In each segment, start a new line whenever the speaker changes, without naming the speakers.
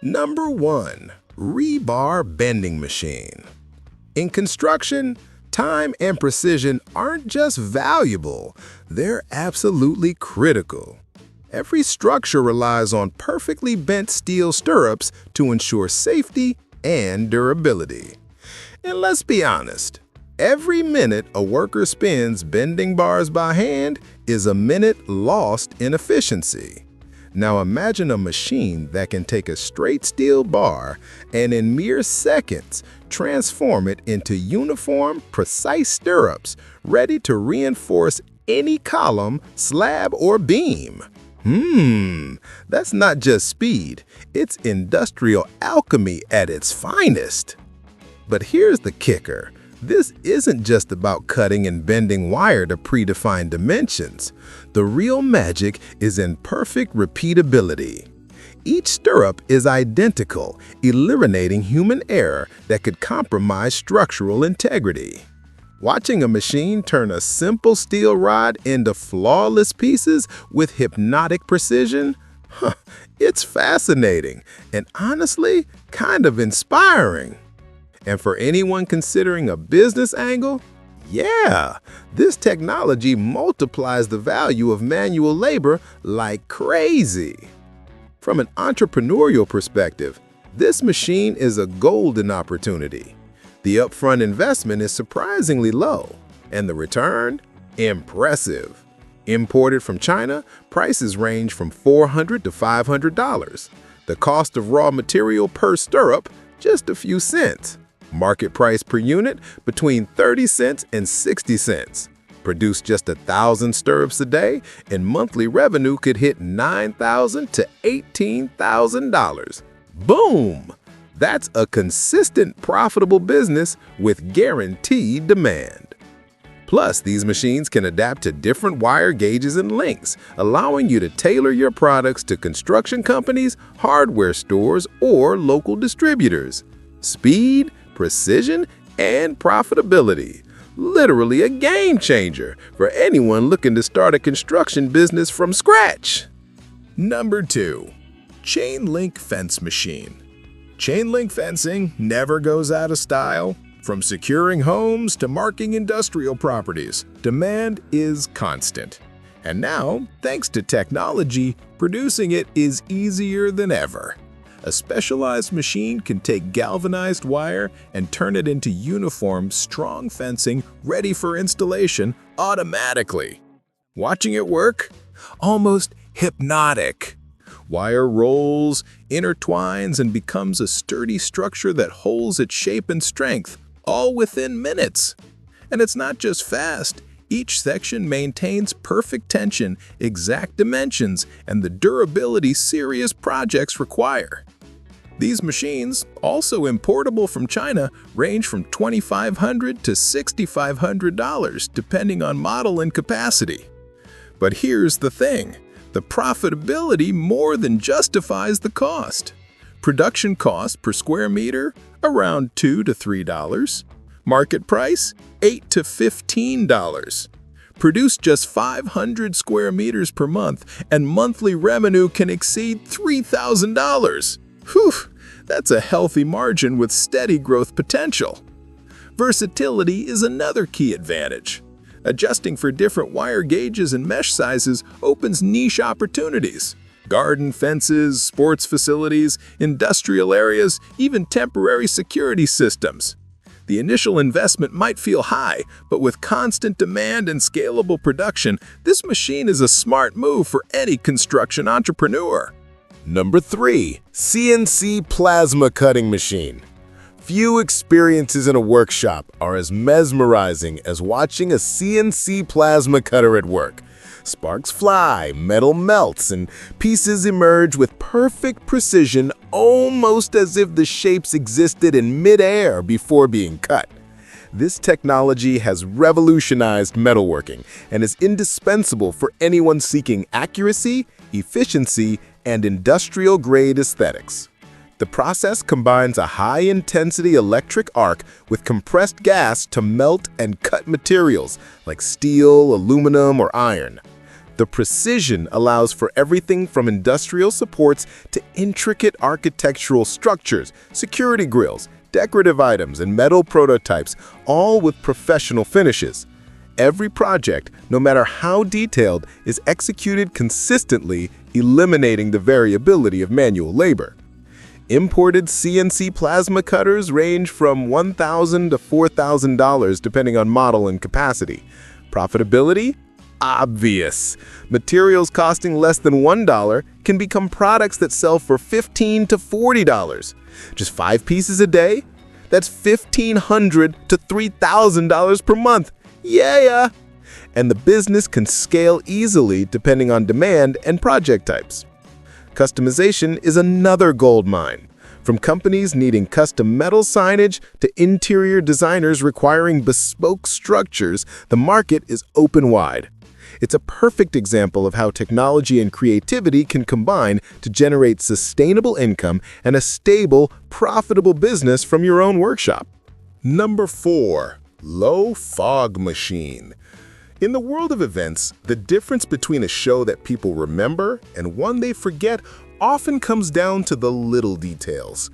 Number 1. Rebar bending machine. In construction, time and precision aren't just valuable, they're absolutely critical. Every structure relies on perfectly bent steel stirrups to ensure safety and durability. And let's be honest, every minute a worker spends bending bars by hand is a minute lost in efficiency. Now imagine a machine that can take a straight steel bar and in mere seconds transform it into uniform, precise stirrups ready to reinforce any column, slab, or beam. That's not just speed, it's industrial alchemy at its finest. But here's the kicker. This isn't just about cutting and bending wire to predefined dimensions. The real magic is in perfect repeatability. Each stirrup is identical, eliminating human error that could compromise structural integrity. Watching a machine turn a simple steel rod into flawless pieces with hypnotic precision? It's fascinating and honestly kind of inspiring. And for anyone considering a business angle, yeah, this technology multiplies the value of manual labor like crazy. From an entrepreneurial perspective, this machine is a golden opportunity. The upfront investment is surprisingly low, and the return? Impressive. Imported from China, prices range from $400 to $500. The cost of raw material per stirrup, just a few cents. Market price per unit, between 30 cents and 60 cents. Produce just 1,000 stirrups a day, and monthly revenue could hit $9,000 to $18,000. Boom! That's a consistent, profitable business with guaranteed demand. Plus, these machines can adapt to different wire gauges and lengths, allowing you to tailor your products to construction companies, hardware stores, or local distributors. Speed, precision, and profitability. Literally a game changer for anyone looking to start a construction business from scratch. Number 2. Chain link fence machine. Chain link fencing never goes out of style. From securing homes to marking industrial properties, demand is constant. And now, thanks to technology, producing it is easier than ever. A specialized machine can take galvanized wire and turn it into uniform, strong fencing ready for installation automatically. Watching it work? Almost hypnotic. Wire rolls, intertwines, and becomes a sturdy structure that holds its shape and strength, all within minutes. And it's not just fast. Each section maintains perfect tension, exact dimensions, and the durability serious projects require. These machines, also importable from China, range from $2,500 to $6,500 depending on model and capacity. But here's the thing. The profitability more than justifies the cost. Production cost per square meter, around $2 to $3. Market price, $8 to $15. Produce just 500 square meters per month, and monthly revenue can exceed $3,000. Whew, that's a healthy margin with steady growth potential. Versatility is another key advantage. Adjusting for different wire gauges and mesh sizes opens niche opportunities. Garden fences, sports facilities, industrial areas, even temporary security systems. The initial investment might feel high, but with constant demand and scalable production, this machine is a smart move for any construction entrepreneur.
Number 3. CNC plasma cutting machine. Few experiences in a workshop are as mesmerizing as watching a CNC plasma cutter at work. Sparks fly, metal melts, and pieces emerge with perfect precision, almost as if the shapes existed in mid-air before being cut. This technology has revolutionized metalworking and is indispensable for anyone seeking accuracy, efficiency, and industrial-grade aesthetics. The process combines a high-intensity electric arc with compressed gas to melt and cut materials like steel, aluminum, or iron. The The precision allows for everything from industrial supports to intricate architectural structures, security grills, decorative items, and metal prototypes, all with professional finishes. Every project, no matter how detailed, is executed consistently, eliminating the variability of manual labor. Imported CNC plasma cutters range from $1,000 to $4,000 depending on model and capacity. Profitability? Obvious. Materials costing less than $1 can become products that sell for $15 to $40. Just 5 pieces a day? That's $1,500 to $3,000 per month. Yeah! And the business can scale easily depending on demand and project types. Customization is another gold mine. From companies needing custom metal signage to interior designers requiring bespoke structures, the market is open wide. It's a perfect example of how technology and creativity can combine to generate sustainable income and a stable, profitable business from your own workshop.
Number 4. Low fog machine. In the world of events, the difference between a show that people remember and one they forget often comes down to the little details.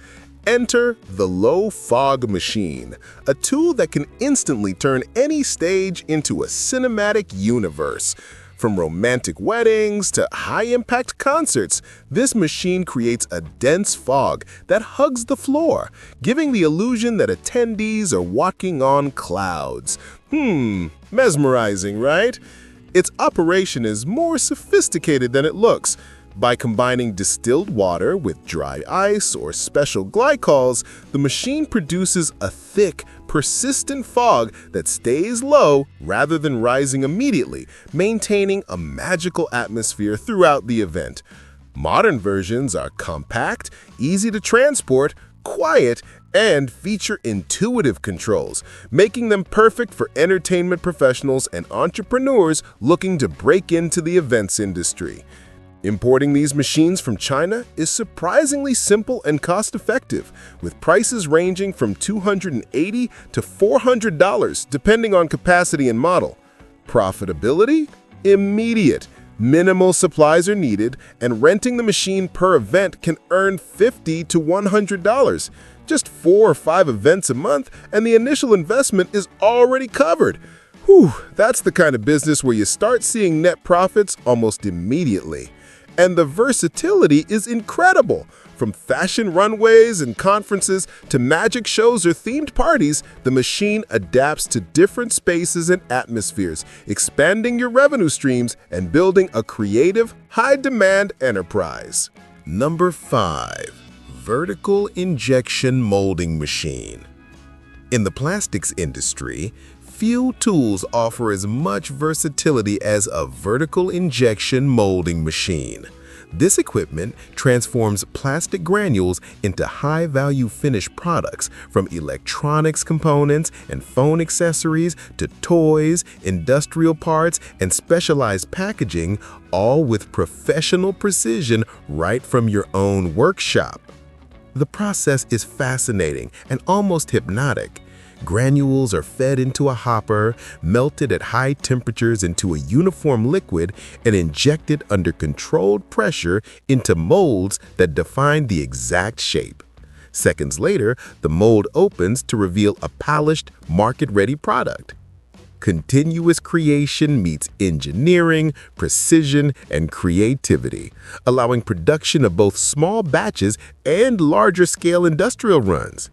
Enter the low fog machine, a tool that can instantly turn any stage into a cinematic universe. From romantic weddings to high-impact concerts, this machine creates a dense fog that hugs the floor, giving the illusion that attendees are walking on clouds. Mesmerizing, right? Its operation is more sophisticated than it looks. By combining distilled water with dry ice or special glycols, the machine produces a thick, persistent fog that stays low rather than rising immediately, maintaining a magical atmosphere throughout the event. Modern versions are compact, easy to transport, quiet, and feature intuitive controls, making them perfect for entertainment professionals and entrepreneurs looking to break into the events industry. Importing these machines from China is surprisingly simple and cost-effective, with prices ranging from $280 to $400 depending on capacity and model. Profitability? Immediate. Minimal supplies are needed, and renting the machine per event can earn $50 to $100. Just 4 or 5 events a month, and the initial investment is already covered. Whew, that's the kind of business where you start seeing net profits almost immediately. And the versatility is incredible. From fashion runways and conferences to magic shows or themed parties, the machine adapts to different spaces and atmospheres, expanding your revenue streams and building a creative, high-demand enterprise. Number 5. Vertical injection molding machine. In the plastics industry, few tools offer as much versatility as a vertical injection molding machine. This equipment transforms plastic granules into high-value finished products, from electronics components and phone accessories to toys, industrial parts, and specialized packaging, all with professional precision right from your own workshop. The process is fascinating and almost hypnotic. Granules are fed into a hopper, melted at high temperatures into a uniform liquid, and injected under controlled pressure into molds that define the exact shape. Seconds later, the mold opens to reveal a polished, market-ready product. Continuous creation meets engineering, precision, and creativity, allowing production of both small batches and larger-scale industrial runs.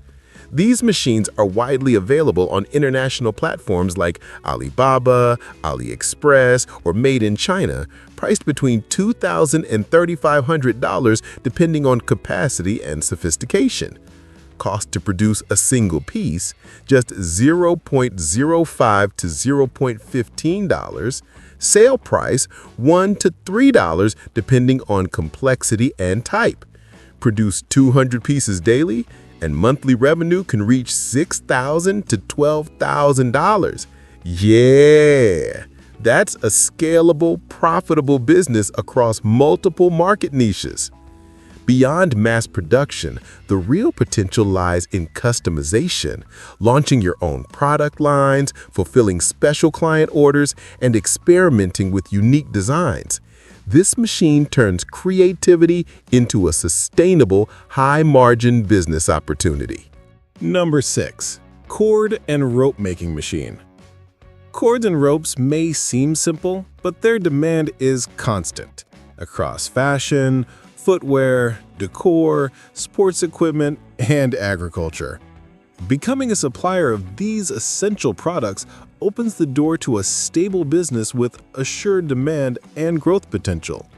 These machines are widely available on international platforms like Alibaba, AliExpress, or Made in China, priced between $2,000 and $3,500 depending on capacity and sophistication. Cost to produce a single piece, just $0.05 to $0.15. Sale price, $1 to $3 depending on complexity and type. Produce 200 pieces daily, and monthly revenue can reach $6,000 to $12,000. Yeah, that's a scalable, profitable business across multiple market niches.
Beyond mass production, the real potential lies in customization, launching your own product lines, fulfilling special client orders, and experimenting with unique designs. This machine turns creativity into a sustainable, high-margin business opportunity. Number 6. Cord and rope making machine. Cords and ropes may seem simple, but their demand is constant across fashion, footwear, decor, sports equipment, and agriculture. Becoming a supplier of these essential products opens the door to a stable business with assured demand and growth potential.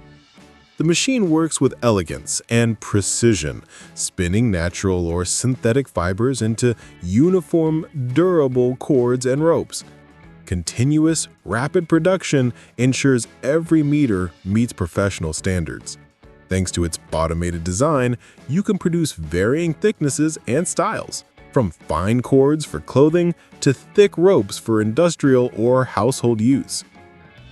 The machine works with elegance and precision, spinning natural or synthetic fibers into uniform, durable cords and ropes. Continuous, rapid production ensures every meter meets professional standards. Thanks to its automated design, you can produce varying thicknesses and styles, from fine cords for clothing to thick ropes for industrial or household use.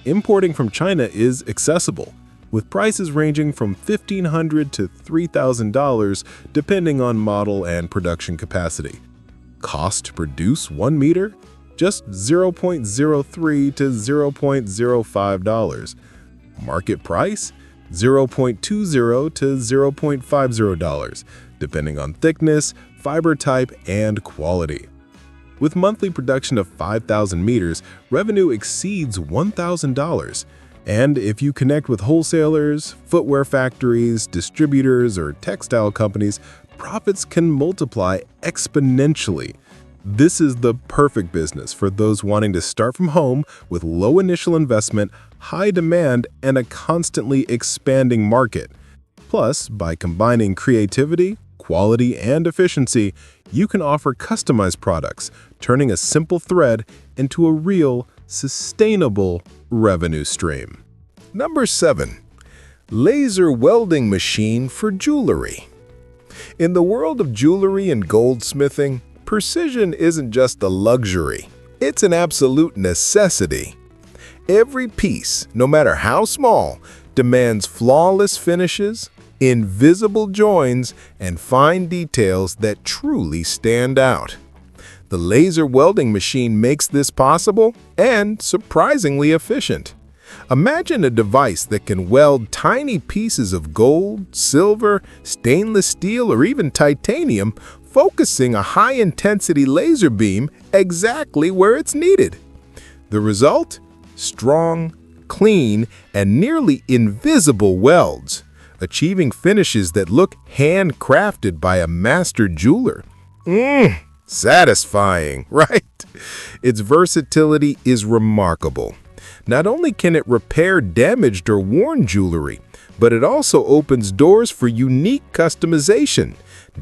Importing from China is accessible, with prices ranging from $1,500 to $3,000 depending on model and production capacity. Cost to produce 1 meter? Just $0.03 to $0.05. Market price? $0.20 to $0.50, depending on thickness, fiber type, and quality. With monthly production of 5,000 meters, revenue exceeds $1,000. And if you connect with wholesalers, footwear factories, distributors, or textile companies, profits can multiply exponentially. This is the perfect business for those wanting to start from home with low initial investment, high demand, and a constantly expanding market. Plus, by combining creativity, quality, and efficiency, you can offer customized products, turning a simple thread into a real, sustainable revenue stream. Number 7. Laser welding machine for jewelry. In the world of jewelry and goldsmithing, precision isn't just a luxury, it's an absolute necessity. Every piece, no matter how small, demands flawless finishes, invisible joins, and fine details that truly stand out. The laser welding machine makes this possible and surprisingly efficient. Imagine a device that can weld tiny pieces of gold, silver, stainless steel, or even titanium, focusing a high-intensity laser beam exactly where it's needed. The result? Strong, clean, and nearly invisible welds, achieving finishes that look handcrafted by a master jeweler. Satisfying, right? Its versatility is remarkable. Not only can it repair damaged or worn jewelry, but it also opens doors for unique customization,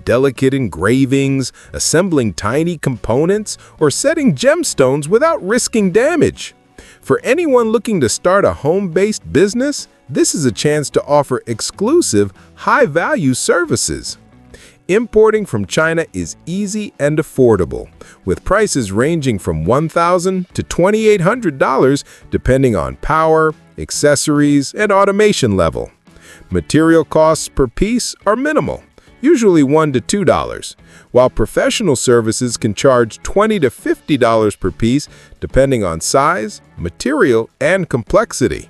delicate engravings, assembling tiny components, or setting gemstones without risking damage. For anyone looking to start a home-based business, this is a chance to offer exclusive, high-value services. Importing from China is easy and affordable, with prices ranging from $1,000 to $2,800 depending on power, accessories, and automation level. Material costs per piece are minimal, usually $1 to $2, while professional services can charge $20 to $50 per piece depending on size, material, and complexity.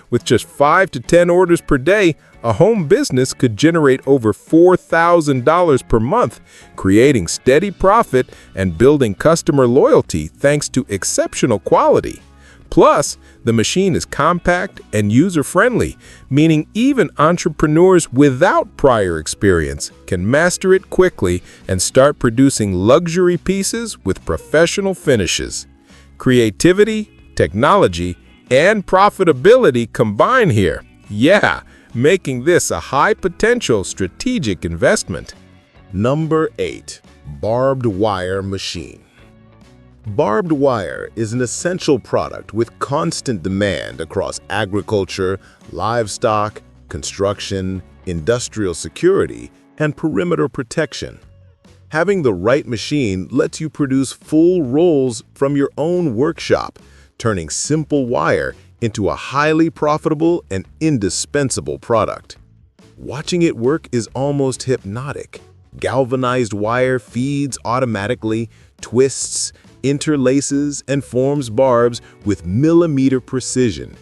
With just 5 to 10 orders per day, a home business could generate over $4,000 per month, creating steady profit and building customer loyalty thanks to exceptional quality. Plus, the machine is compact and user-friendly, meaning even entrepreneurs without prior experience can master it quickly and start producing luxury pieces with professional finishes. Creativity, technology, and profitability combine here. Yeah, making this a high-potential strategic investment. Number 8. Barbed wire machine. Barbed wire is an essential product with constant demand across agriculture, livestock, construction, industrial security, and perimeter protection. Having the right machine lets you produce full rolls from your own workshop, turning simple wire into a highly profitable and indispensable product. Watching it work is almost hypnotic. Galvanized wire feeds automatically, twists, interlaces, and forms barbs with millimeter precision.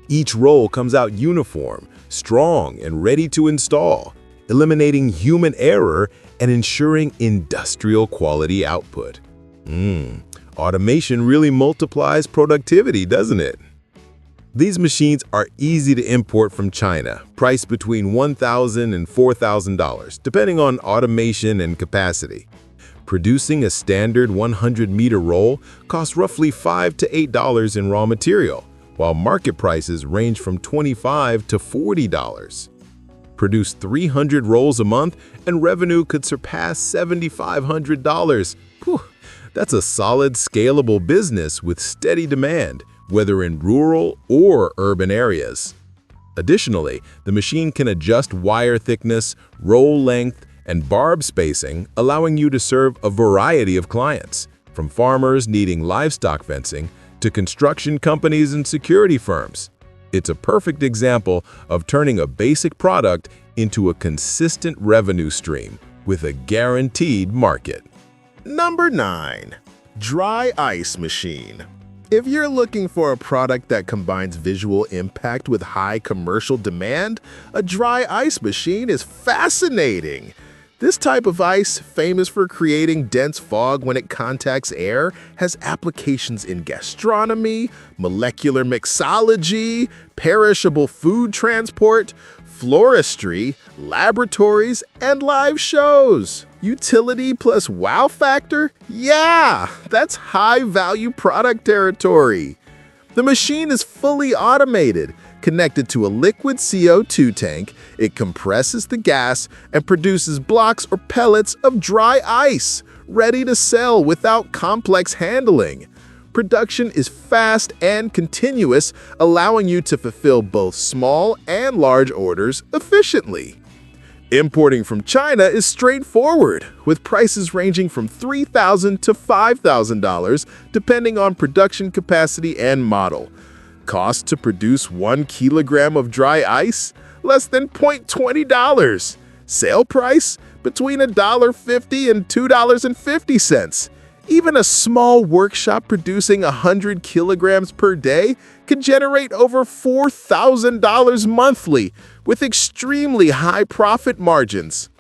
Each roll comes out uniform, strong, and ready to install, eliminating human error and ensuring industrial quality output. Automation really multiplies productivity, doesn't it? These machines are easy to import from China, priced between $1,000 and $4,000, depending on automation and capacity. Producing a standard 100-meter roll costs roughly $5 to $8 in raw material, while market prices range from $25 to $40. Produce 300 rolls a month and revenue could surpass $7,500. That's a solid, scalable business with steady demand, whether in rural or urban areas. Additionally, the machine can adjust wire thickness, roll length, and barb spacing, allowing you to serve a variety of clients, from farmers needing livestock fencing to construction companies and security firms. It's a perfect example of turning a basic product into a consistent revenue stream with a guaranteed market.
Number 9. Dry ice machine. If you're looking for a product that combines visual impact with high commercial demand, a dry ice machine is fascinating. This type of ice, famous for creating dense fog when it contacts air, has applications in gastronomy, molecular mixology, perishable food transport, floristry, laboratories, and live shows. Utility plus wow factor? Yeah, that's high-value product territory. The machine is fully automated. Connected to a liquid CO2 tank, it compresses the gas and produces blocks or pellets of dry ice, ready to sell without complex handling. Production is fast and continuous, allowing you to fulfill both small and large orders efficiently. Importing from China is straightforward, with prices ranging from $3,000 to $5,000 depending on production capacity and model. Cost to produce 1 kilogram of dry ice? Less than $0.20. Sale price? Between $1.50 and $2.50. Even a small workshop producing 100 kilograms per day can generate over $4,000 monthly, with extremely high profit margins.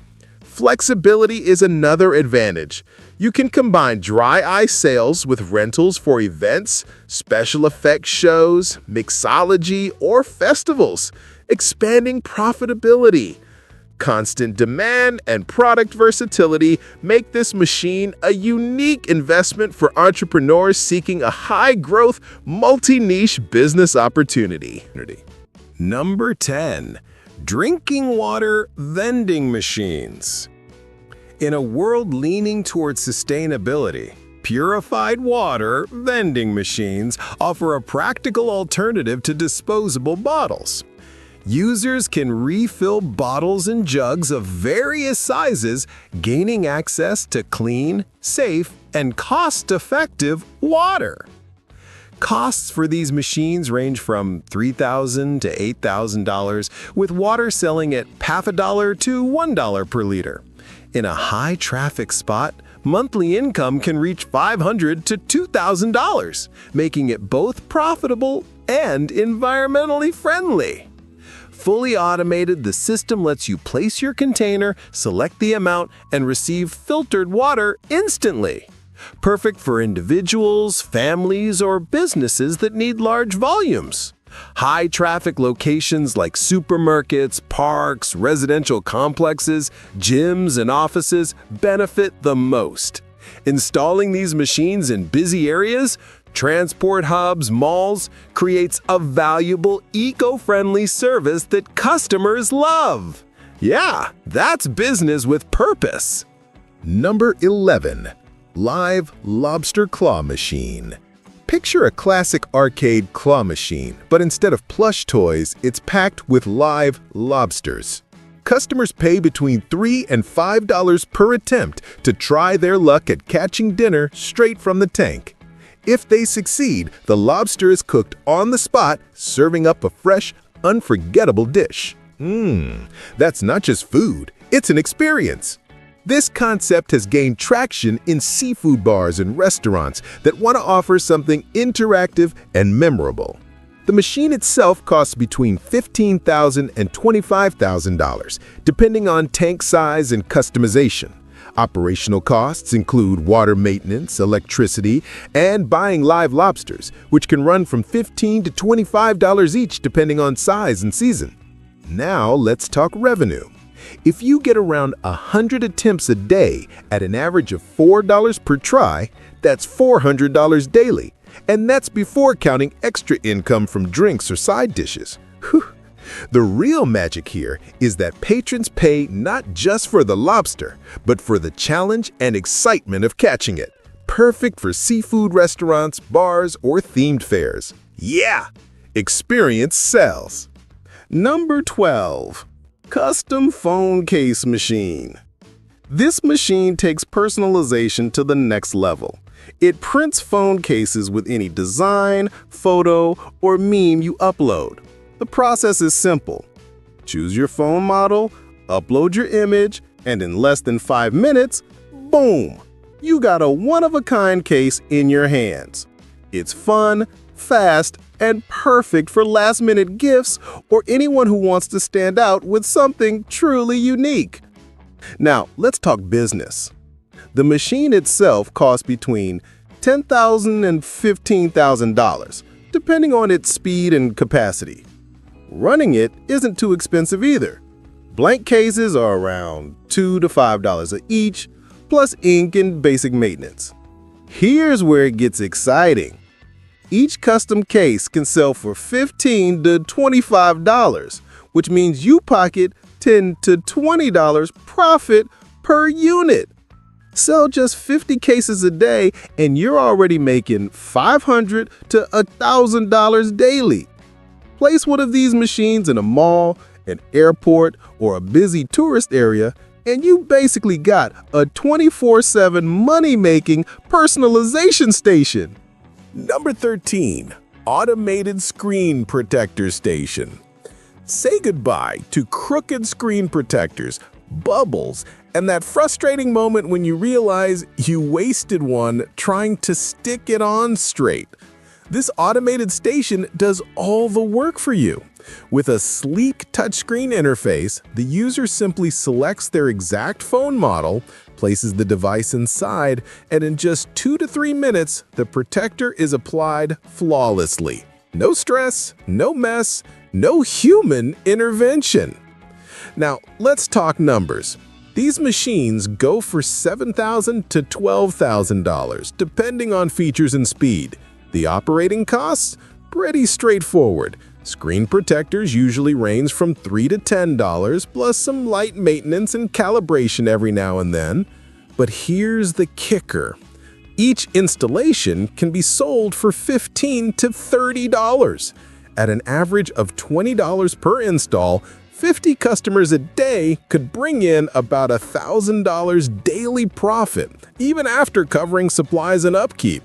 Flexibility is another advantage. You can combine dry ice sales with rentals for events, special effects shows, mixology, or festivals, expanding profitability. Constant demand and product versatility make this machine a unique investment for entrepreneurs seeking a high-growth, multi-niche business opportunity.
Number 10. Drinking water vending machines. In a world leaning towards sustainability, purified water vending machines offer a practical alternative to disposable bottles. Users can refill bottles and jugs of various sizes, gaining access to clean, safe, and cost-effective water. Costs for these machines range from $3,000 to $8,000, with water selling at $0.50 to $1 per liter. In a high-traffic spot, monthly income can reach $500 to $2,000, making it both profitable and environmentally friendly. Fully automated, the system lets you place your container, select the amount, and receive filtered water instantly. Perfect for individuals, families, or businesses that need large volumes. High-traffic locations like supermarkets, parks, residential complexes, gyms, and offices benefit the most. Installing these machines in busy areas, transport hubs, malls, creates a valuable, eco-friendly service that customers love. Yeah, that's business with purpose.
Number 11. Live lobster claw machine. Picture a classic arcade claw machine, but instead of plush toys, it's packed with live lobsters. Customers pay between $3 and $5 per attempt to try their luck at catching dinner straight from the tank. If they succeed, the lobster is cooked on the spot, serving up a fresh, unforgettable dish. That's not just food, it's an experience. This concept has gained traction in seafood bars and restaurants that want to offer something interactive and memorable. The machine itself costs between $15,000 and $25,000, depending on tank size and customization. Operational costs include water maintenance, electricity, and buying live lobsters, which can run from $15 to $25 each depending on size and season. Now let's talk revenue. If you get around 100 attempts a day at an average of $4 per try, that's $400 daily. And that's before counting extra income from drinks or side dishes. Whew. The real magic here is that patrons pay not just for the lobster, but for the challenge and excitement of catching it. Perfect for seafood restaurants, bars, or themed fairs. Yeah! Experience sells. Number 12. Custom Phone Case Machine. This machine takes personalization to the next level. It prints phone cases with any design, photo, or meme you upload. The process is simple. Choose your phone model, upload your image, and in less than 5 minutes, boom! You got a one-of-a-kind case in your hands. It's fun, fast, and perfect for last-minute gifts or anyone who wants to stand out with something truly unique. Now, let's talk business. The machine itself costs between $10,000 and $15,000, depending on its speed and capacity. Running it isn't too expensive either. Blank cases are around $2 to $5 each, plus ink and basic maintenance. Here's where it gets exciting. Each custom case can sell for $15 to $25, which means you pocket $10 to $20 profit per unit. Sell just 50 cases a day and you're already making $500 to $1,000 daily. Place one of these machines in a mall, an airport, or a busy tourist area, and you basically got a 24/7 money-making personalization station. Number 13. Automated Screen Protector Station. Say goodbye to crooked screen protectors, bubbles, and that frustrating moment when you realize you wasted one trying to stick it on straight. This automated station does all the work for you. With a sleek touchscreen interface, the user simply selects their exact phone model, places the device inside, and in just 2 to 3 minutes, the protector is applied flawlessly. No stress, no mess, no human intervention. Now, let's talk numbers. These machines go for $7,000 to $12,000, depending on features and speed. The operating costs? Pretty straightforward. Screen protectors usually range from $3 to $10, plus some light maintenance and calibration every now and then. But here's the kicker. Each installation can be sold for $15 to $30. At an average of $20 per install, 50 customers a day could bring in about $1,000 daily profit, even after covering supplies and upkeep.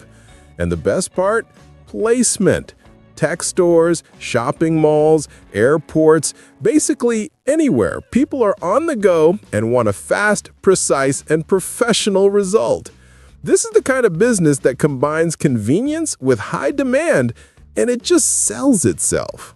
And the best part? Placement. Tech stores, shopping malls, airports, basically anywhere people are on the go and want a fast, precise, and professional result. This is the kind of business that combines convenience with high demand, and it just sells itself.